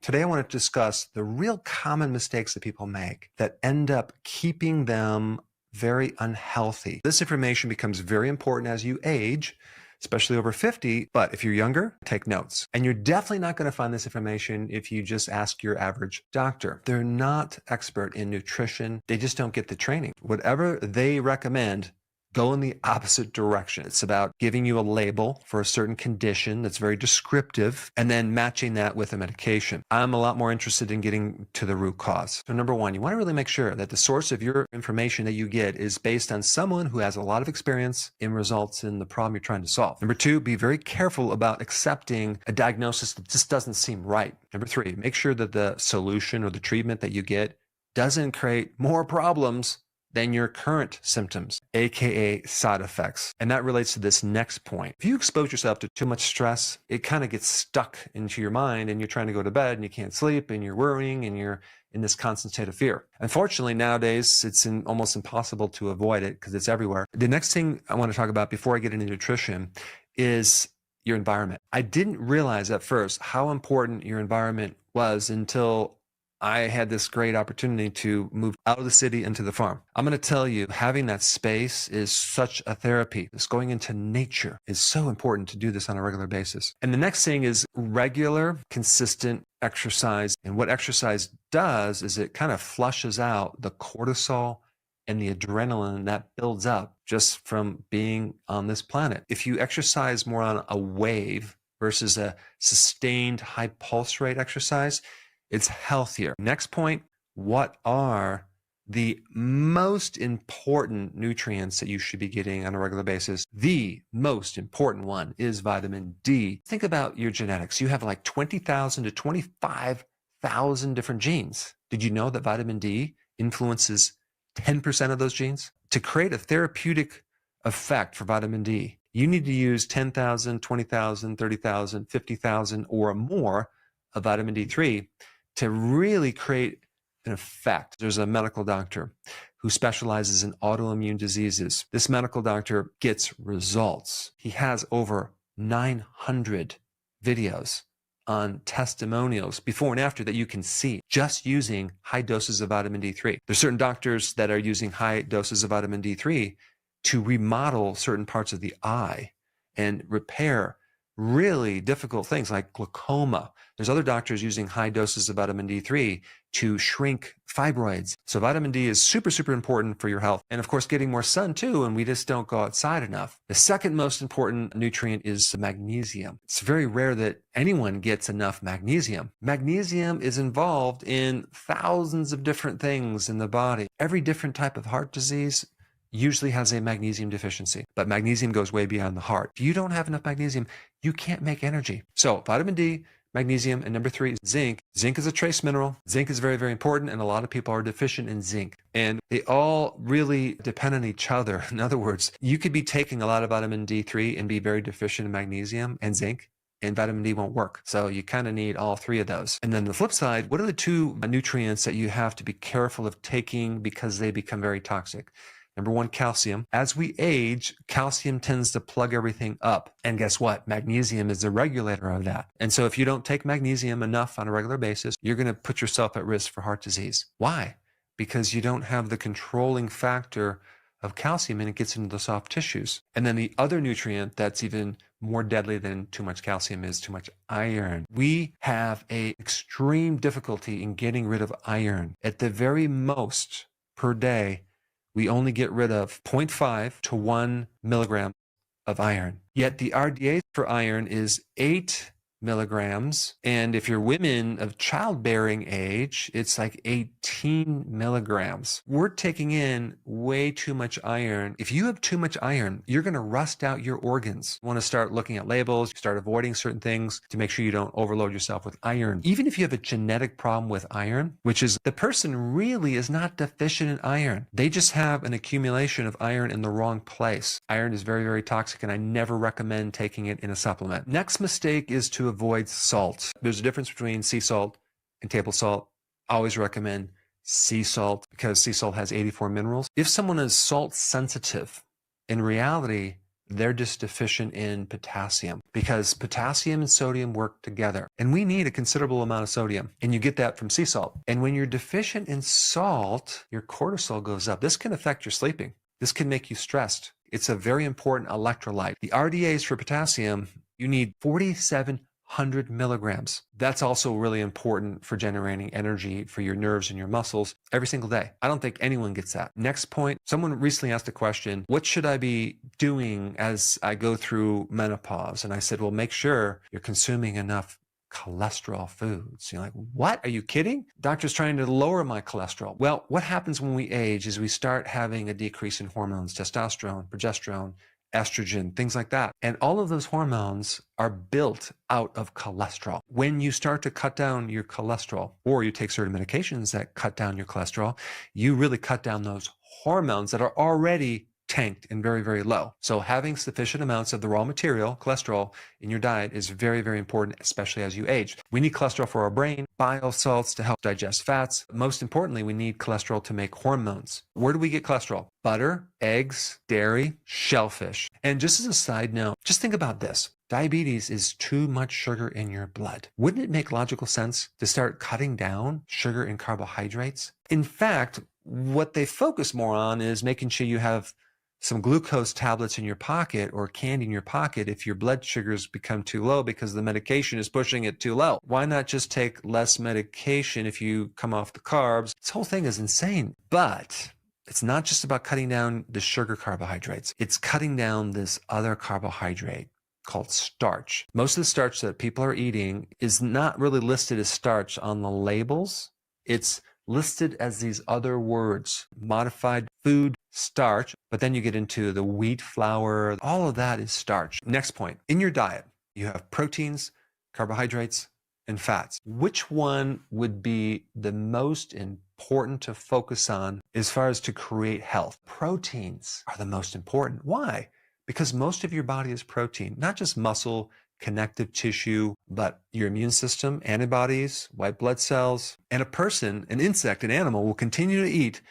Today I want to discuss the real common mistakes that people make that end up keeping them very unhealthy. This information becomes very important as you age, especially over 50, but if you're younger, take notes. And you're definitely not going to find this information if you just ask your average doctor. They're not expert in nutrition. They just don't get the training. Whatever they recommend, go in the opposite direction. It's about giving you a label for a certain condition that's very descriptive and then matching that with a medication. I'm a lot more interested in getting to the root cause. So number one, you want to really make sure that the source of your information that you get is based on someone who has a lot of experience in results in the problem you're trying to solve. Number two, be very careful about accepting a diagnosis that just doesn't seem right. Number three, make sure that the solution or the treatment that you get doesn't create more problems than your current symptoms, aka side effects. And that relates to this next point. If you expose yourself to too much stress, it kind of gets stuck into your mind and you're trying to go to bed and you can't sleep and you're worrying and you're in this constant state of fear. Unfortunately, nowadays, it's almost impossible to avoid it because it's everywhere. The next thing I want to talk about before I get into nutrition is your environment. I didn't realize at first how important your environment was until I had this great opportunity to move out of the city into the farm. I'm going to tell you, having that space is such a therapy. This going into nature is so important to do this on a regular basis. And the next thing is regular, consistent exercise. And what exercise does is it kind of flushes out the cortisol and the adrenaline that builds up just from being on this planet. If you exercise more on a wave versus a sustained high pulse rate exercise, it's healthier. Next point, what are the most important nutrients that you should be getting on a regular basis? The most important one is vitamin D. Think about your genetics. You have like 20,000 to 25,000 different genes. Did you know that vitamin D influences 10% of those genes? To create a therapeutic effect for vitamin D, you need to use 10,000, 20,000, 30,000, 50,000 or more of vitamin D3 to really create an effect. There's a medical doctor who specializes in autoimmune diseases. This medical doctor gets results. He has over 900 videos on testimonials before and after that you can see just using high doses of vitamin D3. There's certain doctors that are using high doses of vitamin D3 to remodel certain parts of the eye and repair really difficult things like glaucoma. There's other doctors using high doses of vitamin D3 to shrink fibroids. So vitamin D is super, super important for your health. And of course, getting more sun too, and we just don't go outside enough. The second most important nutrient is magnesium. It's very rare that anyone gets enough magnesium. Magnesium is involved in thousands of different things in the body. Every different type of heart disease usually has a magnesium deficiency, but magnesium goes way beyond the heart. If you don't have enough magnesium, you can't make energy. So vitamin D, magnesium, and number three, zinc. Zinc is a trace mineral. Zinc is very, very important, and a lot of people are deficient in zinc. And they all really depend on each other. In other words, you could be taking a lot of vitamin D3 and be very deficient in magnesium and zinc, and vitamin D won't work. So you kind of need all three of those. And then the flip side, what are the two nutrients that you have to be careful of taking because they become very toxic? Number one, calcium. As we age, calcium tends to plug everything up. And guess what? Magnesium is the regulator of that. And so if you don't take magnesium enough on a regular basis, you're going to put yourself at risk for heart disease. Why? Because you don't have the controlling factor of calcium and it gets into the soft tissues. And then the other nutrient that's even more deadly than too much calcium is too much iron. We have an extreme difficulty in getting rid of iron. At the very most per day, we only get rid of 0.5 to 1 milligram of iron. Yet the RDA for iron is 8 milligrams. And if you're women of childbearing age, it's like 18 milligrams. We're taking in way too much iron. If you have too much iron, you're going to rust out your organs. You want to start looking at labels, start avoiding certain things to make sure you don't overload yourself with iron. Even if you have a genetic problem with iron, which is the person really is not deficient in iron. They just have an accumulation of iron in the wrong place. Iron is very, very toxic, and I never recommend taking it in a supplement. Next mistake is to avoid salt. There's a difference between sea salt and table salt. I always recommend sea salt because sea salt has 84 minerals. If someone is salt sensitive, in reality, They're just deficient in potassium because potassium and sodium work together. And we need a considerable amount of sodium. And you get that from sea salt. And when you're deficient in salt, your cortisol goes up. This can affect your sleeping. This can make you stressed. It's a very important electrolyte. The RDAs for potassium, you need 4,700 milligrams. That's also really important for generating energy for your nerves and your muscles every single day. I don't think anyone gets that. Next point, someone recently asked a question, what should I be doing as I go through menopause? And I said, well, make sure you're consuming enough cholesterol foods. You're like, what? Are you kidding? Doctor's trying to lower my cholesterol. Well, what happens when we age is we start having a decrease in hormones, testosterone, progesterone, estrogen, things like that. And all of those hormones are built out of cholesterol. When you start to cut down your cholesterol, or you take certain medications that cut down your cholesterol, you really cut down those hormones that are already tanked and very, very low. So having sufficient amounts of the raw material, cholesterol, in your diet is very, very important, especially as you age. We need cholesterol for our brain, bile salts to help digest fats. Most importantly, we need cholesterol to make hormones. Where do we get cholesterol? Butter, eggs, dairy, shellfish. And just as a side note, just think about this. Diabetes is too much sugar in your blood. Wouldn't it make logical sense to start cutting down sugar and carbohydrates? In fact, what they focus more on is making sure you have some glucose tablets in your pocket or candy in your pocket if your blood sugars become too low because the medication is pushing it too low. Why not just take less medication if you come off the carbs? This whole thing is insane. But it's not just about cutting down the sugar carbohydrates. It's cutting down this other carbohydrate called starch. Most of the starch that people are eating is not really listed as starch on the labels. It's listed as these other words, modified food starch, but then you get into the wheat, flour, all of that is starch. Next point, in your diet, you have proteins, carbohydrates, and fats. Which one would be the most important to focus on as far as to create health? Proteins are the most important. Why? Because most of your body is protein, not just muscle, connective tissue, but your immune system, antibodies, white blood cells, and a person, an insect, an animal will continue to eat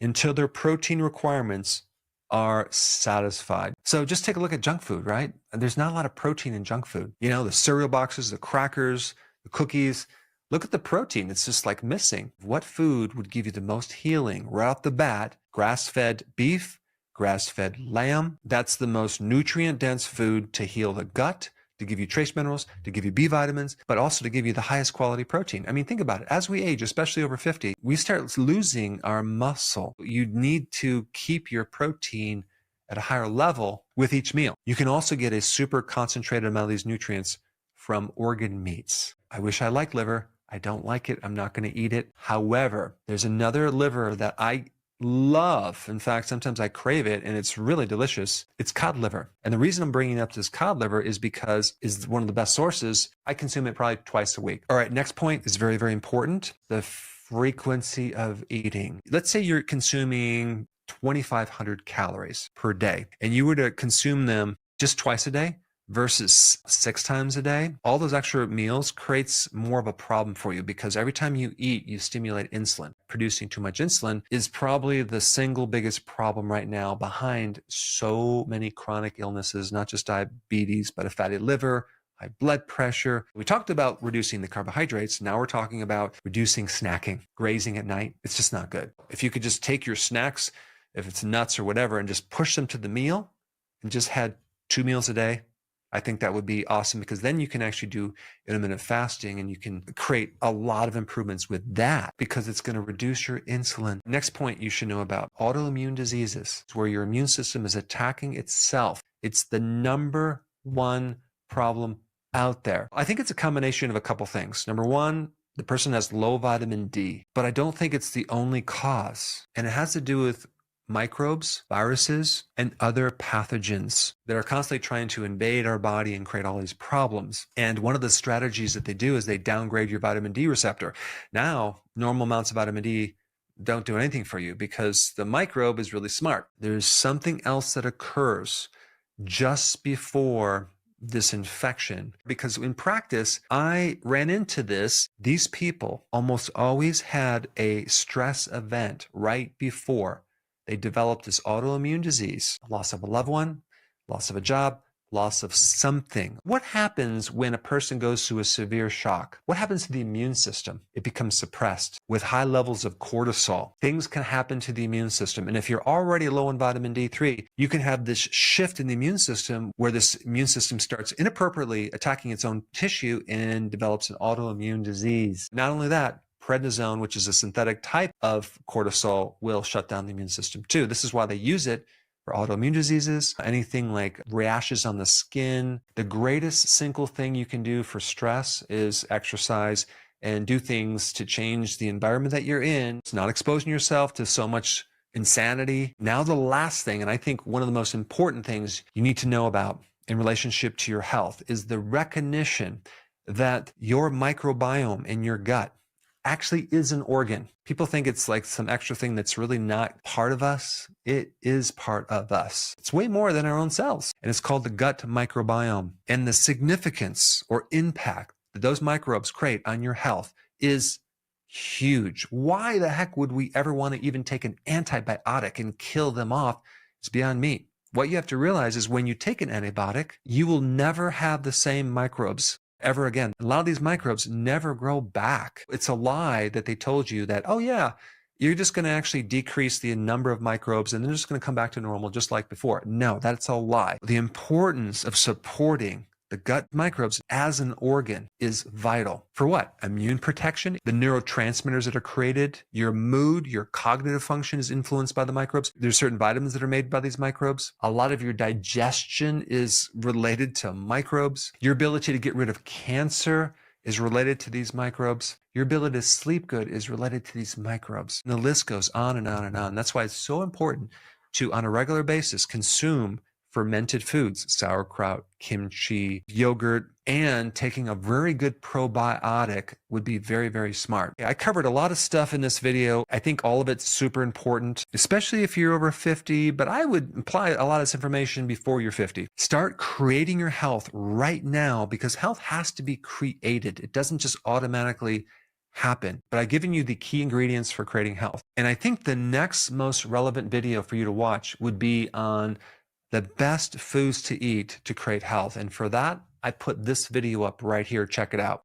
until their protein requirements are satisfied. So just take a look at junk food, right? There's not a lot of protein in junk food. You know, the cereal boxes, the crackers, the cookies. Look at the protein. It's just like missing. What food would give you the most healing right off the bat? Grass-fed beef, grass-fed lamb. That's the most nutrient-dense food to heal the gut, to give you trace minerals, to give you B vitamins, but also to give you the highest quality protein. I mean, think about it. As we age, especially over 50, we start losing our muscle. You need to keep your protein at a higher level with each meal. You can also get a super concentrated amount of these nutrients from organ meats. I wish I liked liver. I don't like it. I'm not going to eat it. However, there's another liver that I love. In fact, sometimes I crave it and it's really delicious. It's cod liver. And the reason I'm bringing up this cod liver is because it's one of the best sources. I consume it probably twice a week. All right, next point is very, very important. The frequency of eating. Let's say you're consuming 2,500 calories per day and you were to consume them just twice a day versus 6 times a day, all those extra meals creates more of a problem for you because every time you eat, you stimulate insulin. Producing too much insulin is probably the single biggest problem right now behind so many chronic illnesses, not just diabetes, but a fatty liver, high blood pressure. We talked about reducing the carbohydrates. Now we're talking about reducing snacking, grazing at night. It's just not good. If you could just take your snacks, if it's nuts or whatever, and just push them to the meal and just had 2 meals a day, I think that would be awesome because then you can actually do intermittent fasting and you can create a lot of improvements with that because it's going to reduce your insulin. Next point you should know about autoimmune diseases. It's where your immune system is attacking itself. It's the number one problem out there. I think it's a combination of a couple things. Number one, the person has low vitamin D, but I don't think it's the only cause. And it has to do with microbes, viruses, and other pathogens that are constantly trying to invade our body and create all these problems. And one of the strategies that they do is they downgrade your vitamin D receptor. Now, normal amounts of vitamin D don't do anything for you because the microbe is really smart. There's something else that occurs just before this infection. Because in practice, I ran into this. These people almost always had a stress event right before they developed this autoimmune disease, loss of a loved one, loss of a job, loss of something. What happens when a person goes through a severe shock? What happens to the immune system? It becomes suppressed with high levels of cortisol. Things can happen to the immune system. And if you're already low in vitamin D3, you can have this shift in the immune system where this immune system starts inappropriately attacking its own tissue and develops an autoimmune disease. Not only that, prednisone, which is a synthetic type of cortisol, will shut down the immune system too. This is why they use it for autoimmune diseases, anything like rashes on the skin. The greatest single thing you can do for stress is exercise and do things to change the environment that you're in. It's not exposing yourself to so much insanity. Now the last thing, and I think one of the most important things you need to know about in relationship to your health, is the recognition that your microbiome in your gut actually is an organ. People think it's like some extra thing that's really not part of us. It is part of us. It's way more than our own cells. And it's called the gut microbiome. And the significance or impact that those microbes create on your health is huge. Why the heck would we ever want to even take an antibiotic and kill them off? It's beyond me. What you have to realize is when you take an antibiotic, you will never have the same microbes ever again. A lot of these microbes never grow back. It's a lie that they told you that, oh yeah, you're just going to actually decrease the number of microbes and they're just going to come back to normal just like before. No, that's a lie. The importance of supporting the gut microbes as an organ is vital. For what? Immune protection, the neurotransmitters that are created, your mood, your cognitive function is influenced by the microbes. There's certain vitamins that are made by these microbes. A lot of your digestion is related to microbes. Your ability to get rid of cancer is related to these microbes. Your ability to sleep good is related to these microbes. And the list goes on and on and on. That's why it's so important to, on a regular basis, consume fermented foods, sauerkraut, kimchi, yogurt, and taking a very good probiotic would be very, very smart. I covered a lot of stuff in this video. I think all of it's super important, especially if you're over 50, but I would apply a lot of this information before you're 50. Start creating your health right now because health has to be created. It doesn't just automatically happen. But I've given you the key ingredients for creating health. And I think the next most relevant video for you to watch would be on the best foods to eat to create health. And for that, I put this video up right here. Check it out.